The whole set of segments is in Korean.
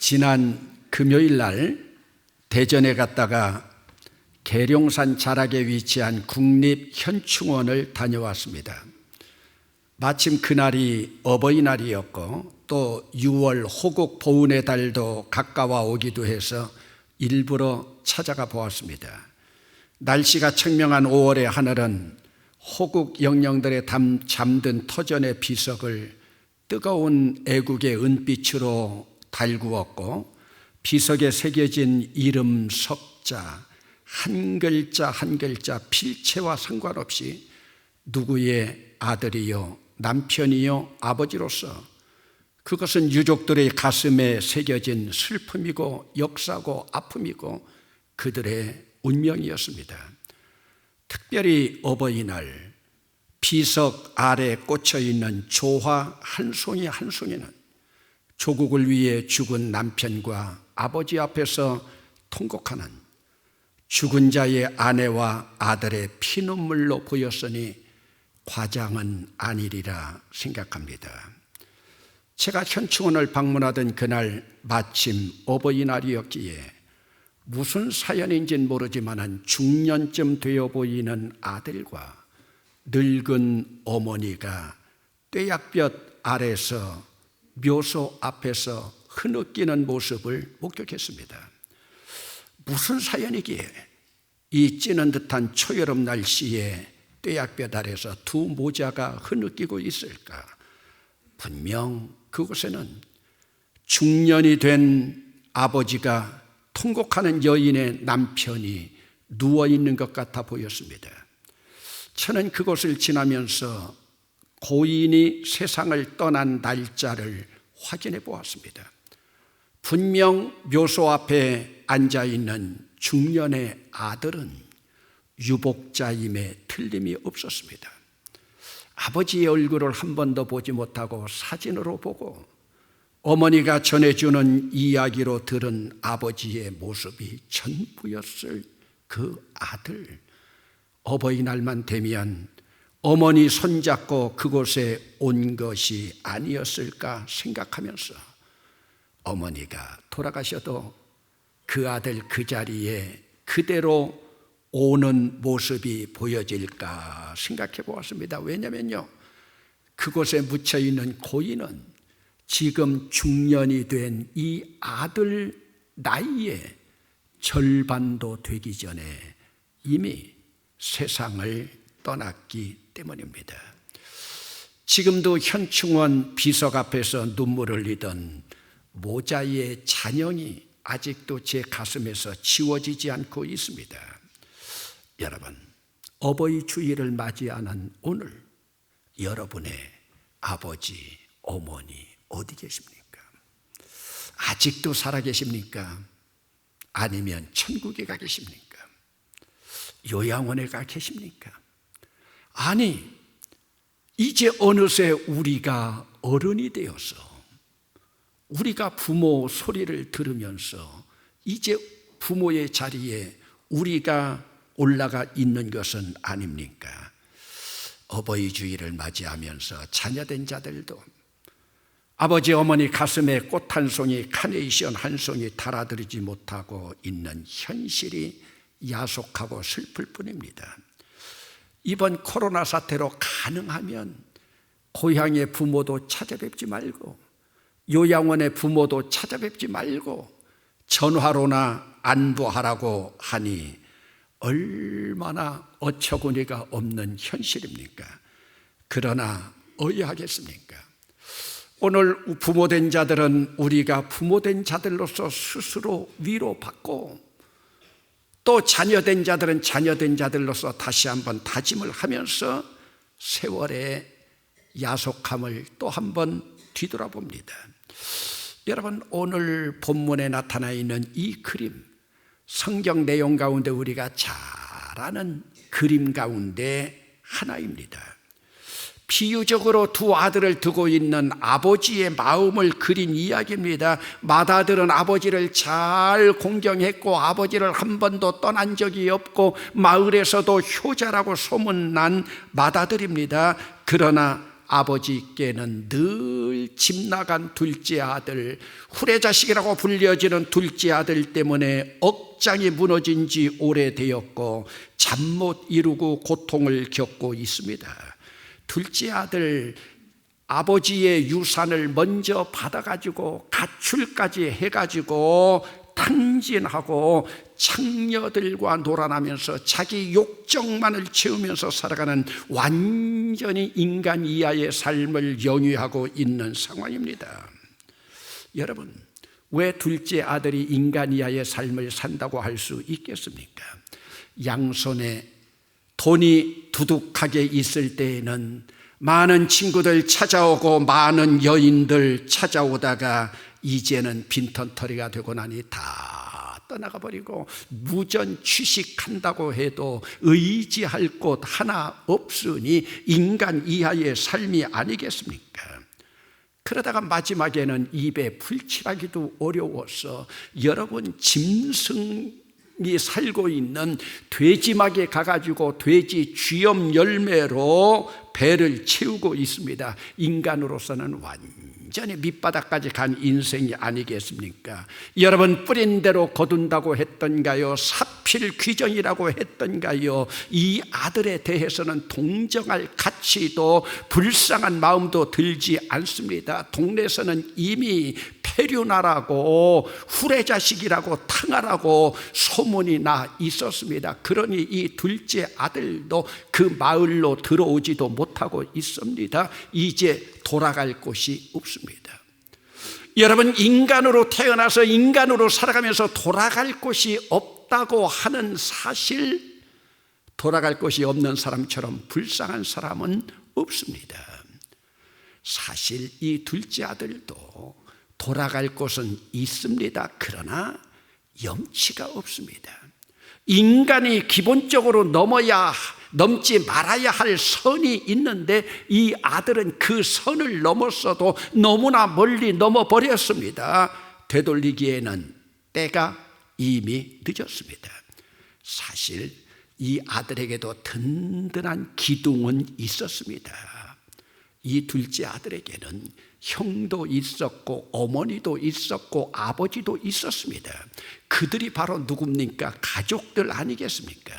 지난 금요일 날 대전에 갔다가 계룡산 자락에 위치한 국립현충원을 다녀왔습니다. 마침 그날이 어버이날이었고 또 6월 호국 보훈의 달도 가까워 오기도 해서 일부러 찾아가 보았습니다. 날씨가 청명한 5월의 하늘은 호국 영령들의 잠든 터전의 비석을 뜨거운 애국의 은빛으로 달구었고, 비석에 새겨진 이름 석자 한 글자 한 글자 필체와 상관없이 누구의 아들이요 남편이요 아버지로서 그것은 유족들의 가슴에 새겨진 슬픔이고 역사고 아픔이고 그들의 운명이었습니다. 특별히 어버이날 비석 아래 꽂혀있는 조화 한 송이 한 송이는 조국을 위해 죽은 남편과 아버지 앞에서 통곡하는 죽은 자의 아내와 아들의 피눈물로 보였으니 과장은 아니리라 생각합니다. 제가 현충원을 방문하던 그날 마침 어버이날이었기에 무슨 사연인지는 모르지만 중년쯤 되어 보이는 아들과 늙은 어머니가 떼약볕 아래서 묘소 앞에서 흐느끼는 모습을 목격했습니다. 무슨 사연이기에 이 찌는 듯한 초여름 날씨에 떼약볕 아래서 두 모자가 흐느끼고 있을까? 분명 그곳에는 중년이 된 아버지가 통곡하는 여인의 남편이 누워있는 것 같아 보였습니다. 저는 그곳을 지나면서 고인이 세상을 떠난 날짜를 확인해 보았습니다. 분명 묘소 앞에 앉아있는 중년의 아들은 유복자임에 틀림이 없었습니다. 아버지의 얼굴을 한 번도 보지 못하고 사진으로 보고 어머니가 전해주는 이야기로 들은 아버지의 모습이 전부였을 그 아들, 어버이날만 되면 어머니 손잡고 그곳에 온 것이 아니었을까 생각하면서 어머니가 돌아가셔도 그 아들 그 자리에 그대로 오는 모습이 보여질까 생각해 보았습니다. 왜냐면요, 그곳에 묻혀있는 고인은 지금 중년이 된 이 아들 나이에 절반도 되기 전에 이미 세상을 떠났기 때문입니다. 지금도 현충원 비석 앞에서 눈물을 흘리던 모자의 잔영이 아직도 제 가슴에서 지워지지 않고 있습니다. 여러분, 어버이 주일을 맞이하는 오늘 여러분의 아버지, 어머니 어디 계십니까? 아직도 살아계십니까? 아니면 천국에 가 계십니까? 요양원에 가 계십니까? 아니, 이제 어느새 우리가 어른이 되어서 우리가 부모 소리를 들으면서 이제 부모의 자리에 우리가 올라가 있는 것은 아닙니까? 어버이 주일을 맞이하면서 자녀된 자들도 아버지 어머니 가슴에 꽃 한 송이, 카네이션 한 송이 달아드리지 못하고 있는 현실이 야속하고 슬플 뿐입니다. 이번 코로나 사태로 가능하면 고향의 부모도 찾아뵙지 말고 요양원의 부모도 찾아뵙지 말고 전화로나 안부하라고 하니 얼마나 어처구니가 없는 현실입니까? 그러나 어찌하겠습니까? 오늘 부모된 자들은 우리가 부모된 자들로서 스스로 위로받고 또 자녀된 자들은 자녀된 자들로서 다시 한번 다짐을 하면서 세월의 야속함을 또 한번 뒤돌아봅니다. 여러분, 오늘 본문에 나타나 있는 이 그림, 성경 내용 가운데 우리가 잘 아는 그림 가운데 하나입니다. 비유적으로 두 아들을 두고 있는 아버지의 마음을 그린 이야기입니다. 맏아들은 아버지를 잘 공경했고 아버지를 한 번도 떠난 적이 없고 마을에서도 효자라고 소문난 맏아들입니다. 그러나 아버지께는 늘 집 나간 둘째 아들, 후레자식이라고 불려지는 둘째 아들 때문에 억장이 무너진 지 오래되었고 잠 못 이루고 고통을 겪고 있습니다. 둘째 아들, 아버지의 유산을 먼저 받아가지고 가출까지 해가지고 탕진하고 창녀들과 놀아나면서 자기 욕정만을 채우면서 살아가는 완전히 인간 이하의 삶을 영위하고 있는 상황입니다. 여러분, 왜 둘째 아들이 인간 이하의 삶을 산다고 할 수 있겠습니까? 양손에 돈이 두둑하게 있을 때에는 많은 친구들 찾아오고 많은 여인들 찾아오다가 이제는 빈털터리가 되고 나니 다 떠나가 버리고 무전 취식한다고 해도 의지할 곳 하나 없으니 인간 이하의 삶이 아니겠습니까? 그러다가 마지막에는 입에 풀칠하기도 어려워서 여러분, 짐승이 살고 있는 돼지막에 가가지고 돼지 쥐염 열매로 배를 채우고 있습니다. 인간으로서는 완전히 밑바닥까지 간 인생이 아니겠습니까? 여러분, 뿌린 대로 거둔다고 했던가요? 사필 귀정이라고 했던가요? 이 아들에 대해서는 동정할 가치도 불쌍한 마음도 들지 않습니다. 동네에서는 이미 폐륜하라고 후레자식이라고 탕하라고 소문이 나 있었습니다. 그러니 이 둘째 아들도 그 마을로 들어오지도 못하고 있습니다. 이제 돌아갈 곳이 없습니다. 여러분, 인간으로 태어나서 인간으로 살아가면서 돌아갈 곳이 없다고 하는 사실, 돌아갈 곳이 없는 사람처럼 불쌍한 사람은 없습니다. 사실 이 둘째 아들도 돌아갈 곳은 있습니다. 그러나 염치가 없습니다. 인간이 기본적으로 넘지 말아야 할 선이 있는데 이 아들은 그 선을 넘었어도 너무나 멀리 넘어버렸습니다. 되돌리기에는 때가 이미 늦었습니다. 사실 이 아들에게도 든든한 기둥은 있었습니다. 이 둘째 아들에게는 형도 있었고 어머니도 있었고 아버지도 있었습니다. 그들이 바로 누굽니까? 가족들 아니겠습니까?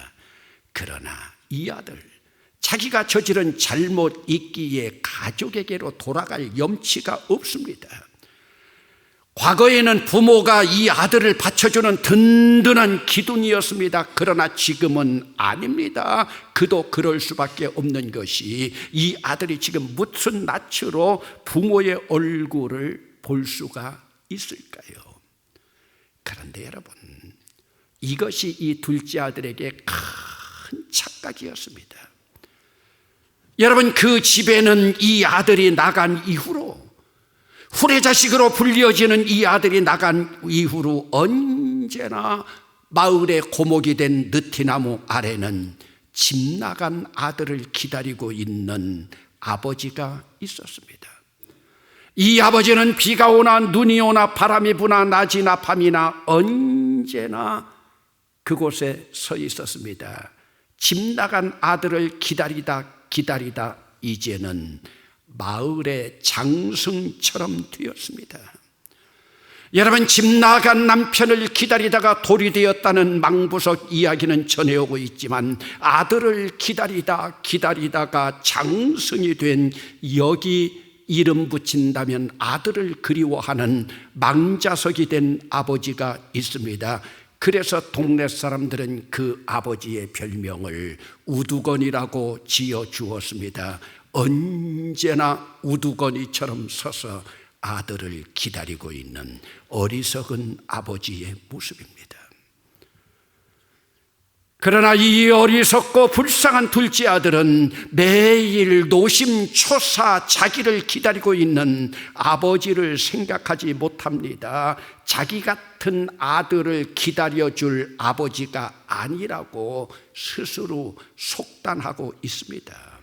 그러나 이 아들, 자기가 저지른 잘못 있기에 가족에게로 돌아갈 염치가 없습니다. 과거에는 부모가 이 아들을 받쳐주는 든든한 기둥이었습니다. 그러나 지금은 아닙니다. 그도 그럴 수밖에 없는 것이, 이 아들이 지금 무슨 낯으로 부모의 얼굴을 볼 수가 있을까요? 그런데 여러분, 이것이 이 둘째 아들에게 큰 착각이었습니다. 여러분, 그 집에는 이 아들이 나간 이후로, 후레자식으로 불려지는 이 아들이 나간 이후로 언제나 마을의 고목이 된 느티나무 아래는 집 나간 아들을 기다리고 있는 아버지가 있었습니다. 이 아버지는 비가 오나 눈이 오나 바람이 부나 낮이나 밤이나 언제나 그곳에 서 있었습니다. 집 나간 아들을 기다리다 이제는 마을의 장승처럼 되었습니다. 여러분, 집 나간 남편을 기다리다가 돌이 되었다는 망부석 이야기는 전해오고 있지만 아들을 기다리다가 장승이 된, 여기 이름 붙인다면 아들을 그리워하는 망자석이 된 아버지가 있습니다. 그래서 동네 사람들은 그 아버지의 별명을 우두건이라고 지어 주었습니다. 언제나 우두건이처럼 서서 아들을 기다리고 있는 어리석은 아버지의 모습입니다. 그러나 이 어리석고 불쌍한 둘째 아들은 매일 노심초사 자기를 기다리고 있는 아버지를 생각하지 못합니다. 자기 같은 아들을 기다려줄 아버지가 아니라고 스스로 속단하고 있습니다.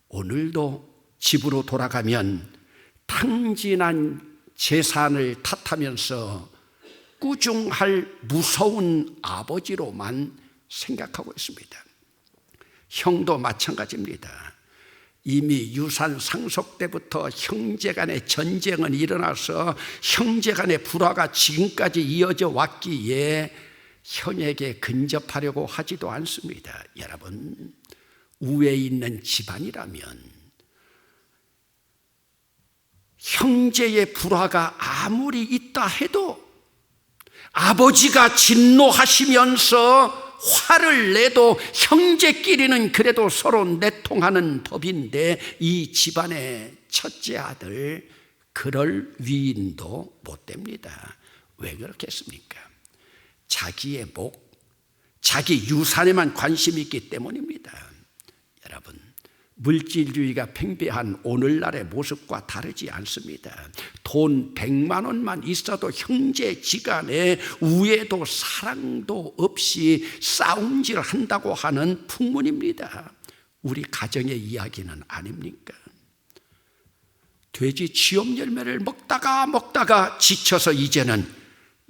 오늘도 집으로 돌아가면 탕진한 재산을 탓하면서 꾸중할 무서운 아버지로만 생각하고 있습니다. 형도 마찬가지입니다. 이미 유산 상속 때부터 형제간의 전쟁은 일어나서 형제간의 불화가 지금까지 이어져 왔기에 형에게 근접하려고 하지도 않습니다. 여러분, 우에 있는 집안이라면 형제의 불화가 아무리 있다 해도 아버지가 진노하시면서 화를 내도 형제끼리는 그래도 서로 내통하는 법인데, 이 집안의 첫째 아들 그럴 위인도 못 됩니다. 왜 그렇겠습니까? 자기의 목, 자기 유산에만 관심이 있기 때문입니다. 여러분, 물질주의가 팽배한 오늘날의 모습과 다르지 않습니다. 돈 100만 원만 있어도 형제지간에 우애도 사랑도 없이 싸움질 한다고 하는 풍문입니다. 우리 가정의 이야기는 아닙니까? 돼지 지엄 열매를 먹다가 지쳐서 이제는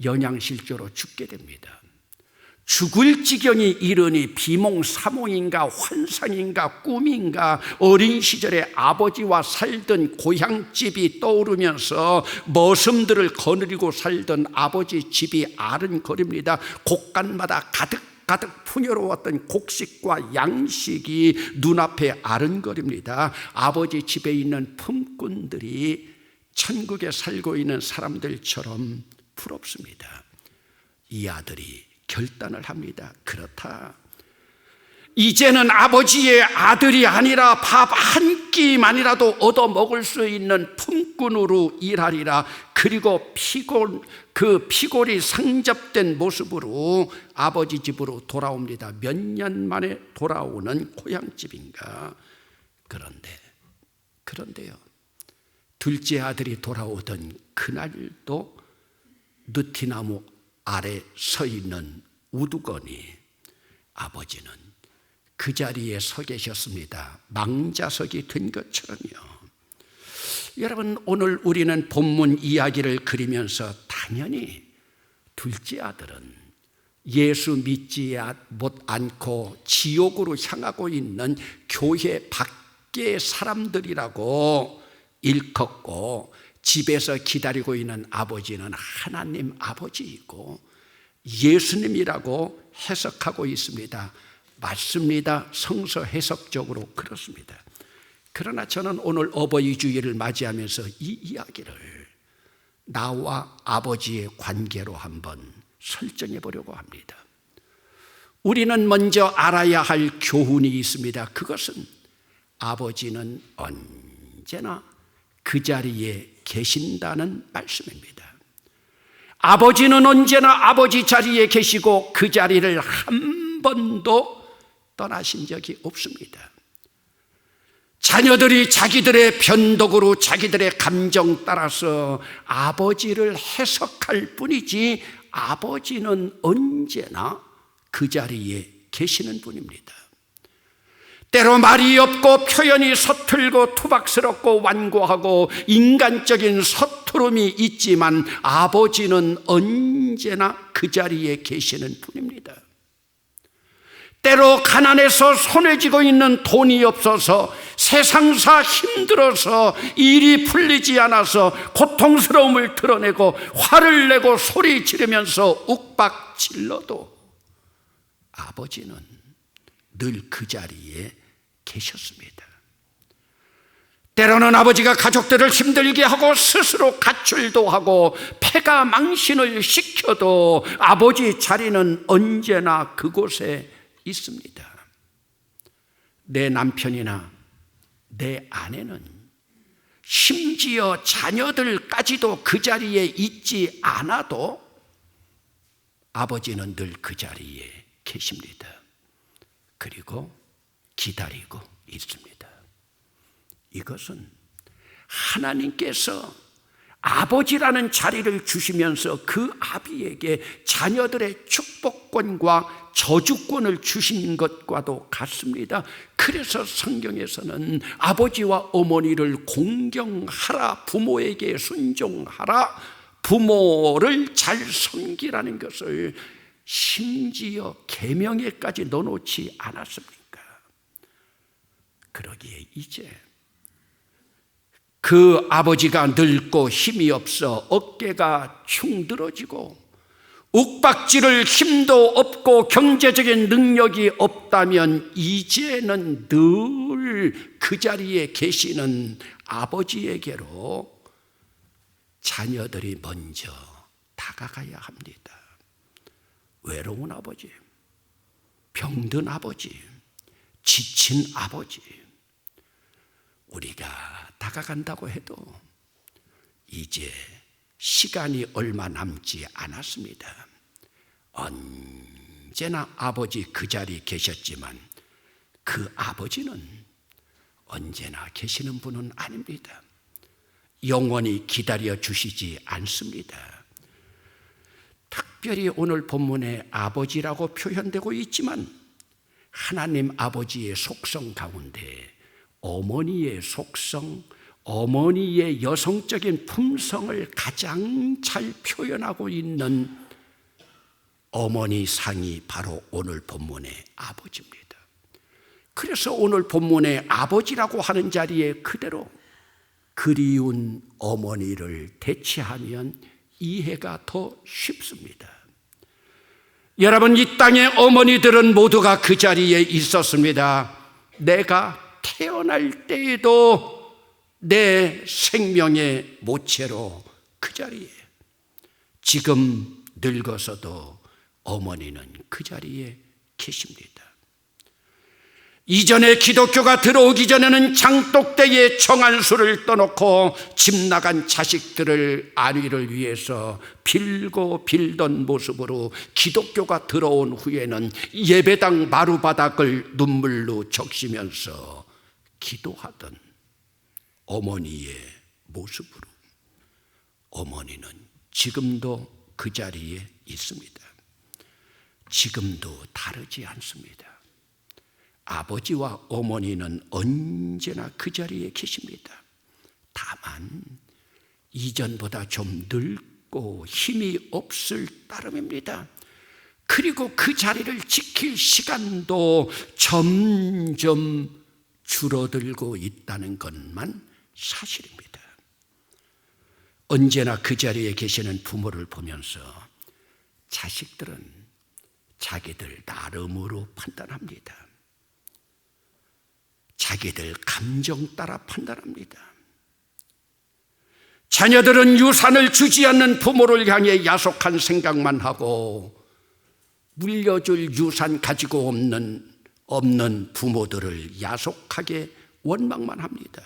영양실조로 죽게 됩니다. 죽을 지경이 이르니 비몽사몽인가 환상인가 꿈인가 어린 시절에 아버지와 살던 고향집이 떠오르면서 머슴들을 거느리고 살던 아버지 집이 아른거립니다. 곳간마다 가득 풍요로웠던 곡식과 양식이 눈앞에 아른거립니다. 아버지 집에 있는 품꾼들이 천국에 살고 있는 사람들처럼 부럽습니다. 이 아들이 결단을 합니다. 그렇다, 이제는 아버지의 아들이 아니라 밥 한 끼만이라도 얻어 먹을 수 있는 품꾼으로 일하리라. 그리고 피골이 상접된 모습으로 아버지 집으로 돌아옵니다. 몇 년 만에 돌아오는 고향집인가. 그런데요, 둘째 아들이 돌아오던 그날도 느티나무 아래 서 있는 우두거니 아버지는 그 자리에 서 계셨습니다. 망자석이 된 것처럼요. 여러분, 오늘 우리는 본문 이야기를 그리면서 당연히 둘째 아들은 예수 믿지 못 않고 지옥으로 향하고 있는 교회 밖의 사람들이라고 일컫고, 집에서 기다리고 있는 아버지는 하나님 아버지이고 예수님이라고 해석하고 있습니다. 맞습니다. 성서 해석적으로 그렇습니다. 그러나 저는 오늘 어버이 주일을 맞이하면서 이 이야기를 나와 아버지의 관계로 한번 설정해 보려고 합니다. 우리는 먼저 알아야 할 교훈이 있습니다. 그것은 아버지는 언제나 그 자리에 계신다는 말씀입니다. 아버지는 언제나 아버지 자리에 계시고 그 자리를 한 번도 떠나신 적이 없습니다. 자녀들이 자기들의 변덕으로 자기들의 감정 따라서 아버지를 해석할 뿐이지 아버지는 언제나 그 자리에 계시는 분입니다. 때로 말이 없고 표현이 서툴고 투박스럽고 완고하고 인간적인 서투름이 있지만 아버지는 언제나 그 자리에 계시는 분입니다. 때로 가난해서 손에 쥐고 있는 돈이 없어서 세상사 힘들어서 일이 풀리지 않아서 고통스러움을 드러내고 화를 내고 소리 지르면서 욱박질러도 아버지는 늘 그 자리에 계셨습니다. 때로는 아버지가 가족들을 힘들게 하고 스스로 가출도 하고 패가 망신을 시켜도 아버지 자리는 언제나 그곳에 있습니다. 내 남편이나 내 아내는 심지어 자녀들까지도 그 자리에 있지 않아도 아버지는 늘 그 자리에 계십니다. 그리고 기다리고 있습니다. 이것은 하나님께서 아버지라는 자리를 주시면서 그 아비에게 자녀들의 축복권과 저주권을 주신 것과도 같습니다. 그래서 성경에서는 아버지와 어머니를 공경하라, 부모에게 순종하라, 부모를 잘 섬기라는 것을 심지어 계명에까지 넣어놓지 않았습니까? 그러기에 이제 그 아버지가 늙고 힘이 없어 어깨가 충들어지고 욱박지를 힘도 없고 경제적인 능력이 없다면 이제는 늘 그 자리에 계시는 아버지에게로 자녀들이 먼저 다가가야 합니다. 외로운 아버지, 병든 아버지, 지친 아버지, 우리가 다가간다고 해도 이제 시간이 얼마 남지 않았습니다. 언제나 아버지 그 자리에 계셨지만 그 아버지는 언제나 계시는 분은 아닙니다. 영원히 기다려 주시지 않습니다. 특별히 오늘 본문에 아버지라고 표현되고 있지만 하나님 아버지의 속성 가운데 어머니의 속성, 어머니의 여성적인 품성을 가장 잘 표현하고 있는 어머니 상이 바로 오늘 본문의 아버지입니다. 그래서 오늘 본문의 아버지라고 하는 자리에 그대로 그리운 어머니를 대체하면 이해가 더 쉽습니다. 여러분, 이 땅의 어머니들은 모두가 그 자리에 있었습니다. 내가 태어날 때에도 내 생명의 모체로 그 자리에, 지금 늙어서도 어머니는 그 자리에 계십니다. 이전에 기독교가 들어오기 전에는 장독대에 정한수를 떠놓고 집 나간 자식들을 안위를 위해서 빌고 빌던 모습으로 기독교가 들어온 후에는 예배당 마루바닥을 눈물로 적시면서 기도하던 어머니의 모습으로 어머니는 지금도 그 자리에 있습니다. 지금도 다르지 않습니다. 아버지와 어머니는 언제나 그 자리에 계십니다. 다만 이전보다 좀 늙고 힘이 없을 따름입니다. 그리고 그 자리를 지킬 시간도 점점 줄어들고 있다는 것만 사실입니다. 언제나 그 자리에 계시는 부모를 보면서 자식들은 자기들 나름으로 판단합니다. 자기들 감정 따라 판단합니다. 자녀들은 유산을 주지 않는 부모를 향해 야속한 생각만 하고 물려줄 유산 가지고 없는 부모들을 야속하게 원망만 합니다.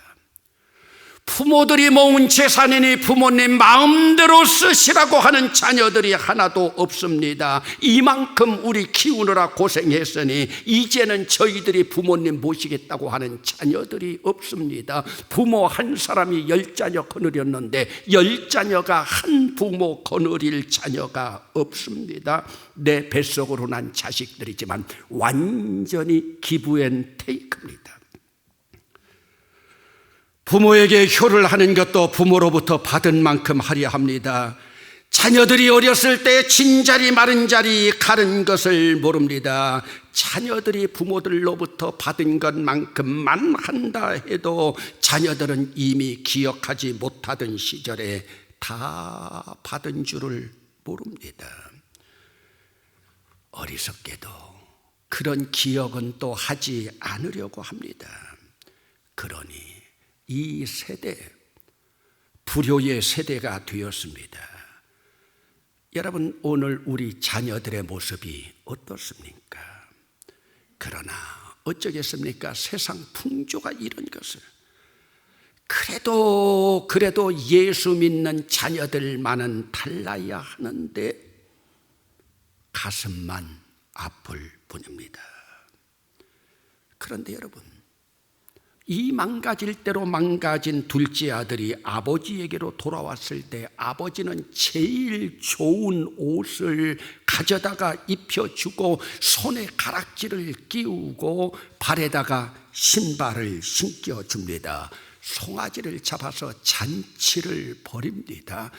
부모들이 모은 재산이니 부모님 마음대로 쓰시라고 하는 자녀들이 하나도 없습니다. 이만큼 우리 키우느라 고생했으니 이제는 저희들이 부모님 모시겠다고 하는 자녀들이 없습니다. 부모 한 사람이 10자녀 거느렸는데 10자녀가 한 부모 거느릴 자녀가 없습니다. 내 뱃속으로 난 자식들이지만 완전히 기브앤테이크입니다. 부모에게 효를 하는 것도 부모로부터 받은 만큼 하려 합니다. 자녀들이 어렸을 때 진자리 마른 자리 가른 것을 모릅니다. 자녀들이 부모들로부터 받은 것만큼만 한다 해도 자녀들은 이미 기억하지 못하던 시절에 다 받은 줄을 모릅니다. 어리석게도 그런 기억은 또 하지 않으려고 합니다. 그러니 이 세대, 불효의 세대가 되었습니다. 여러분, 오늘 우리 자녀들의 모습이 어떻습니까? 그러나 어쩌겠습니까? 세상 풍조가 이런 것을. 그래도 예수 믿는 자녀들만은 달라야 하는데 가슴만 아플 뿐입니다. 그런데 여러분, 이 망가질 대로 망가진 둘째 아들이 아버지에게로 돌아왔을 때 아버지는 제일 좋은 옷을 가져다가 입혀주고 손에 가락지를 끼우고 발에다가 신발을 신겨줍니다. 송아지를 잡아서 잔치를 벌입니다.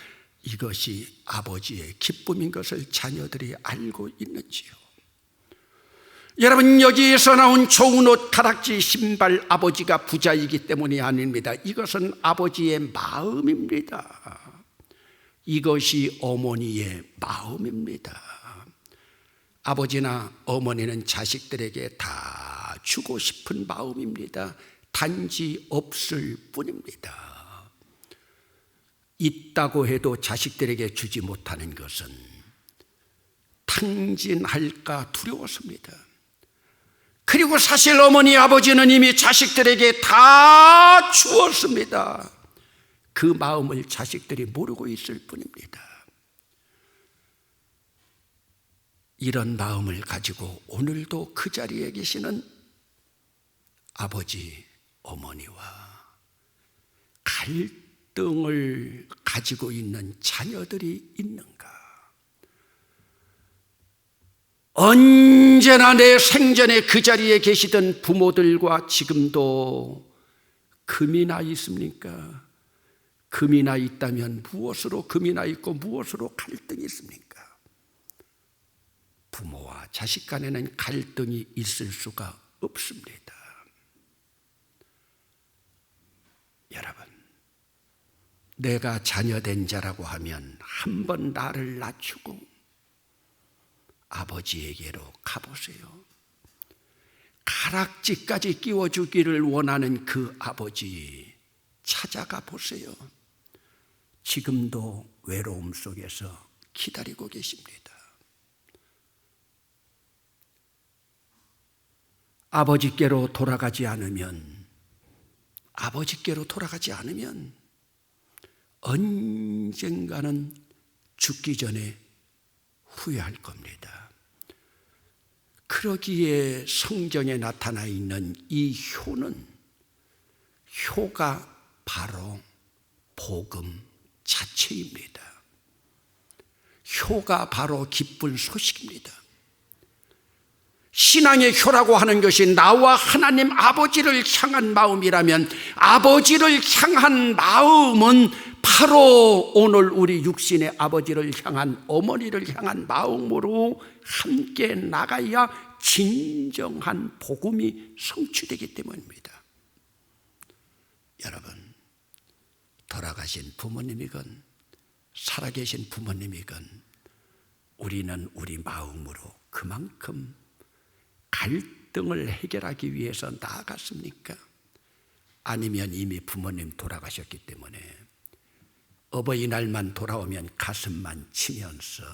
이것이 아버지의 기쁨인 것을 자녀들이 알고 있는지요? 여러분, 여기에서 나온 좋은 옷, 가락지, 신발, 아버지가 부자이기 때문이 아닙니다. 이것은 아버지의 마음입니다. 이것이 어머니의 마음입니다. 아버지나 어머니는 자식들에게 다 주고 싶은 마음입니다. 단지 없을 뿐입니다. 있다고 해도 자식들에게 주지 못하는 것은 탕진할까 두려웠습니다. 그리고 사실 어머니, 아버지는 이미 자식들에게 다 주었습니다. 그 마음을 자식들이 모르고 있을 뿐입니다. 이런 마음을 가지고 오늘도 그 자리에 계시는 아버지, 어머니와 갈등을 가지고 있는 자녀들이 있는가? 언제나 내 생전에 그 자리에 계시던 부모들과 지금도 금이 나 있습니까? 금이 나 있다면 무엇으로 금이 나 있고 무엇으로 갈등이 있습니까? 부모와 자식 간에는 갈등이 있을 수가 없습니다. 여러분, 내가 자녀된 자라고 하면 한번 나를 낮추고 아버지에게로 가보세요. 가락지까지 끼워주기를 원하는 그 아버지 찾아가 보세요. 지금도 외로움 속에서 기다리고 계십니다. 아버지께로 돌아가지 않으면 언젠가는 죽기 전에 후회할 겁니다. 그러기에 성경에 나타나 있는 이 효가 바로 복음 자체입니다. 효가 바로 기쁜 소식입니다. 신앙의 효라고 하는 것이 나와 하나님 아버지를 향한 마음이라면 아버지를 향한 마음은 바로 오늘 우리 육신의 아버지를 향한, 어머니를 향한 마음으로 함께 나가야 진정한 복음이 성취되기 때문입니다. 여러분, 돌아가신 부모님이건 살아계신 부모님이건 우리는 우리 마음으로 그만큼 갈등을 해결하기 위해서 나아갔습니까? 아니면 이미 부모님 돌아가셨기 때문에 어버이날만 돌아오면 가슴만 치면서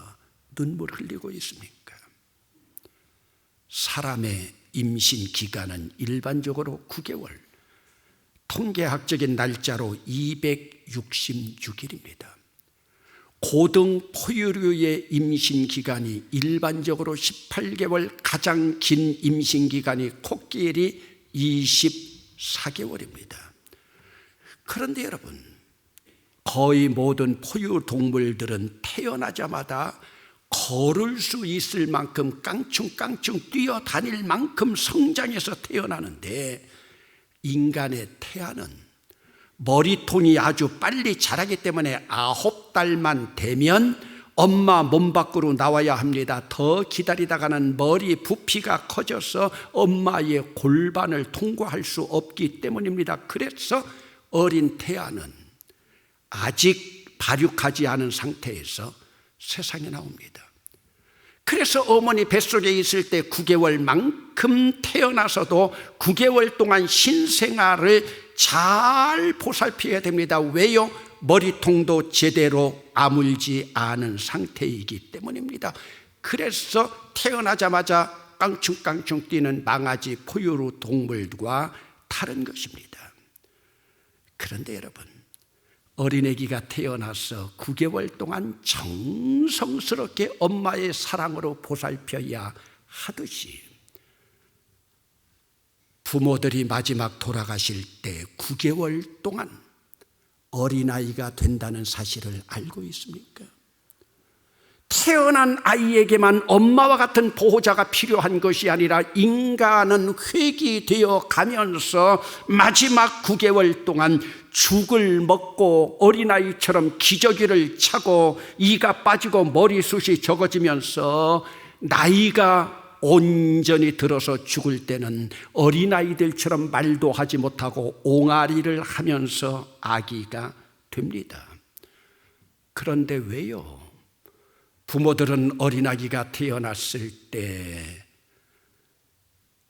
눈물 흘리고 있습니까? 사람의 임신 기간은 일반적으로 9개월, 통계학적인 날짜로 266일입니다. 고등 포유류의 임신 기간이 일반적으로 18개월, 가장 긴 임신 기간이 코끼리 24개월입니다. 그런데 여러분, 거의 모든 포유 동물들은 태어나자마자 걸을 수 있을 만큼 깡충깡충 뛰어다닐 만큼 성장해서 태어나는데 인간의 태아는 머리통이 아주 빨리 자라기 때문에 9달만 되면 엄마 몸 밖으로 나와야 합니다. 더 기다리다가는 머리 부피가 커져서 엄마의 골반을 통과할 수 없기 때문입니다. 그래서 어린 태아는 아직 발육하지 않은 상태에서 세상에 나옵니다. 그래서 어머니 뱃속에 있을 때 9개월만큼 태어나서도 9개월 동안 신생아를 잘 보살펴야 됩니다. 왜요? 머리통도 제대로 아물지 않은 상태이기 때문입니다. 그래서 태어나자마자 깡충깡충 뛰는 망아지 포유류 동물과 다른 것입니다. 그런데 여러분, 어린애기가 태어나서 9개월 동안 정성스럽게 엄마의 사랑으로 보살펴야 하듯이 부모들이 마지막 돌아가실 때 9개월 동안 어린아이가 된다는 사실을 알고 있습니까? 태어난 아이에게만 엄마와 같은 보호자가 필요한 것이 아니라 인간은 회귀되어 가면서 마지막 9개월 동안 죽을 먹고 어린아이처럼 기저귀를 차고 이가 빠지고 머리숱이 적어지면서 나이가 온전히 들어서 죽을 때는 어린아이들처럼 말도 하지 못하고 옹알이를 하면서 아기가 됩니다. 그런데 왜요? 부모들은 어린아기가 태어났을 때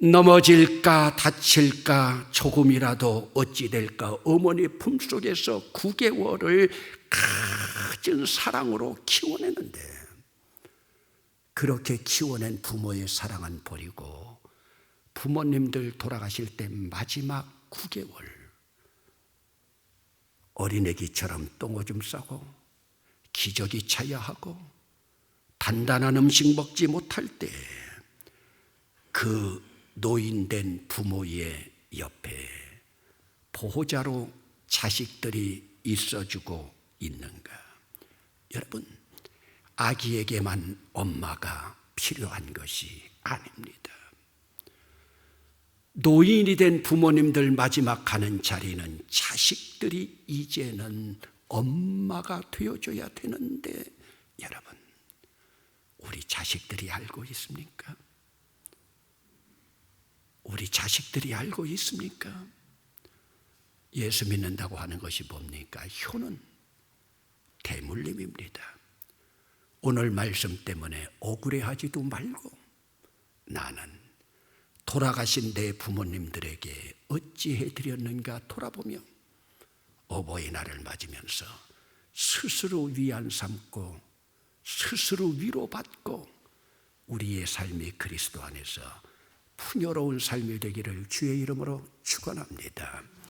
넘어질까 다칠까 조금이라도 어찌 될까 어머니 품속에서 9개월을 가진 사랑으로 키워내는데, 그렇게 키워낸 부모의 사랑은 버리고 부모님들 돌아가실 때 마지막 9개월 어린애기처럼 똥오줌 싸고 기저귀 차야 하고 단단한 음식 먹지 못할 때 그 노인된 부모의 옆에 보호자로 자식들이 있어주고 있는가? 여러분, 아기에게만 엄마가 필요한 것이 아닙니다. 노인이 된 부모님들 마지막 가는 자리는 자식들이 이제는 엄마가 되어줘야 되는데, 여러분, 우리 자식들이 알고 있습니까? 우리 자식들이 알고 있습니까? 예수 믿는다고 하는 것이 뭡니까? 효는 대물림입니다. 오늘 말씀 때문에 억울해하지도 말고 나는 돌아가신 내 부모님들에게 어찌해 드렸는가 돌아보며 어버이날을 맞으면서 스스로 위안 삼고 스스로 위로받고 우리의 삶이 그리스도 안에서 풍요로운 삶이 되기를 주의 이름으로 축원합니다.